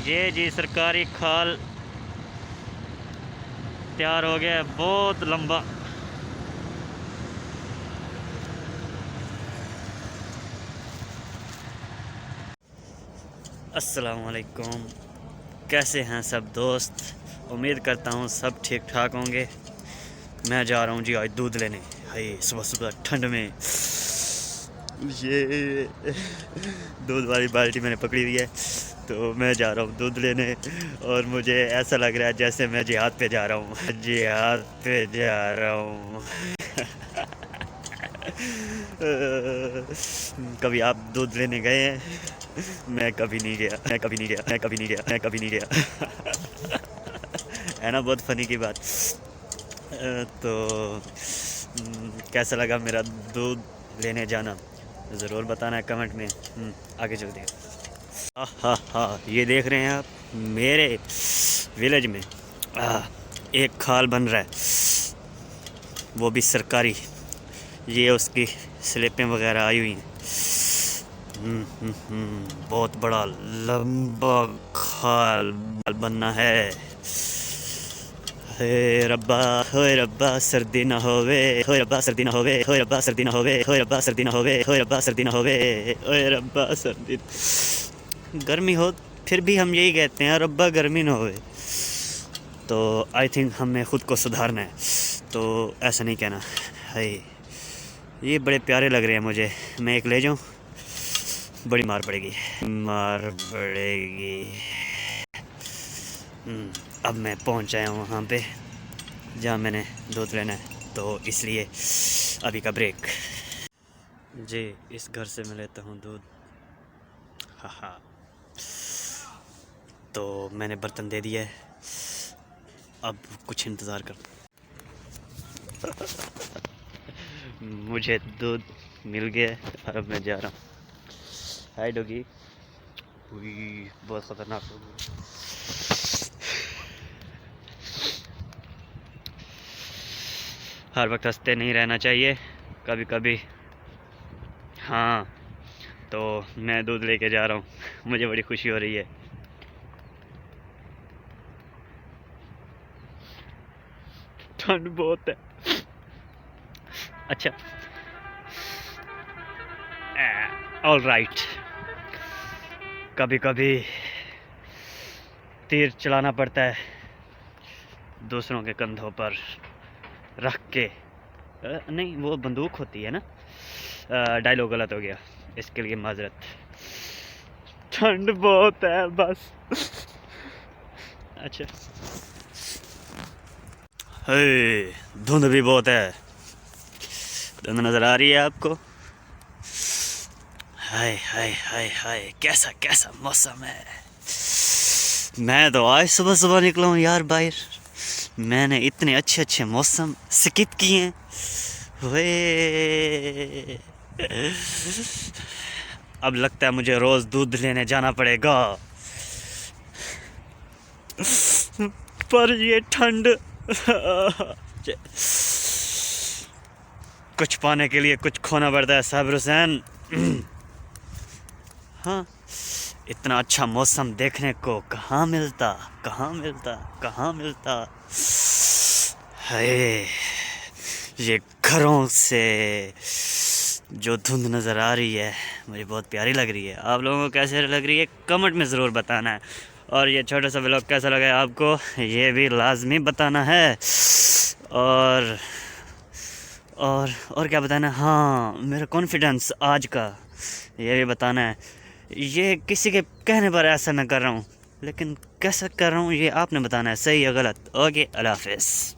ये जी सरकारी खाल तैयार हो गया है, बहुत लंबा। अस्सलाम वालेकुम, कैसे हैं सब दोस्त। उम्मीद करता हूँ सब ठीक ठाक होंगे। मैं जा रहा हूँ जी आज दूध लेने। हाय सुबह सुबह ठंड में ये दूध वाली बाल्टी मैंने पकड़ी हुई है, तो मैं जा रहा हूँ दूध लेने। और मुझे ऐसा लग रहा है जैसे मैं जिहाद पे जा रहा हूँ, जिहाद पे जा रहा हूँ। कभी आप दूध लेने गए हैं? मैं कभी नहीं गया, मैं कभी नहीं गया, मैं कभी नहीं गया, मैं कभी नहीं गया। है ना बहुत फनी की बात। तो कैसा लगा मेरा दूध लेने जाना, ज़रूर बताना है कमेंट में। आगे चलते हैं। हाँ हाँ, ये देख रहे हैं आप, मेरे विलेज में एक खाल बन रहा है, वो भी सरकारी। ये उसकी स्लिपें वगैरह आई हुई हैं। बहुत बड़ा लंबा खाल बनना है। हे रब्बा, होए रब्बा सर्दी ना होवे, होए रब्बा सर्दी ना होवे, होए रब्बा सर्दी ना होवे, होए रब्बा सर्दी ना होवे, होए रब्बा सर्दी ना होवे, होए रब्बा सर्दी। गर्मी हो फिर भी हम यही कहते हैं, रब्बा गर्मी ना होवे। तो आई थिंक हमें ख़ुद को सुधारना है, तो ऐसा नहीं कहना। हाय ये बड़े प्यारे लग रहे हैं मुझे, मैं एक ले जाऊं? बड़ी मार पड़ेगी, मार पड़ेगी। अब मैं पहुंच आया हूँ वहाँ पे जहाँ मैंने दूध लेना है, तो इसलिए अभी का ब्रेक। जी इस घर से मैं लेता हूँ दूध। हाँ, तो मैंने बर्तन दे दिया है, अब कुछ इंतज़ार कर। मुझे दूध मिल गया है और अब मैं जा रहा हूँ। हाय डॉगी, बहुत ख़तरनाक डॉगी। हर वक्त हंसते नहीं रहना चाहिए, कभी कभी। हाँ, तो मैं दूध लेके जा रहा हूँ, मुझे बड़ी खुशी हो रही है। ठंड बहुत है। अच्छा ऑल राइट, कभी कभी तीर चलाना पड़ता है दूसरों के कंधों पर रख के। नहीं वो बंदूक होती है ना। डायलॉग गलत हो गया, इसके लिए माजरत। ठंड बहुत है बस। अच्छा हे, धुंध भी बहुत है। धुंध नज़र आ रही है आपको? हाय हाय हाय हाय, कैसा कैसा मौसम है। मैं तो आज सुबह सुबह निकला हूँ यार बाहर। मैंने इतने अच्छे अच्छे मौसम स्किप किए हैं। वे अब लगता है मुझे रोज़ दूध लेने जाना पड़ेगा। पर ये ठंड कुछ पाने के लिए कुछ खोना पड़ता है साबिर हुसैन। हाँ, इतना अच्छा मौसम देखने को कहाँ मिलता, कहाँ मिलता, कहाँ मिलता है। ये घरों से जो धुंध नज़र आ रही है मुझे बहुत प्यारी लग रही है। आप लोगों को कैसे लग रही है कमेंट में ज़रूर बताना है। और ये छोटा सा व्लॉग कैसा लगा है आपको, ये भी लाजमी बताना है। और और क्या बताना है, हाँ मेरा कॉन्फिडेंस आज का ये भी बताना है। ये किसी के कहने पर ऐसा मैं कर रहा हूँ, लेकिन कैसा कर रहा हूँ ये आपने बताना है, सही या गलत। ओके, अल्लाह हाफ़िज़।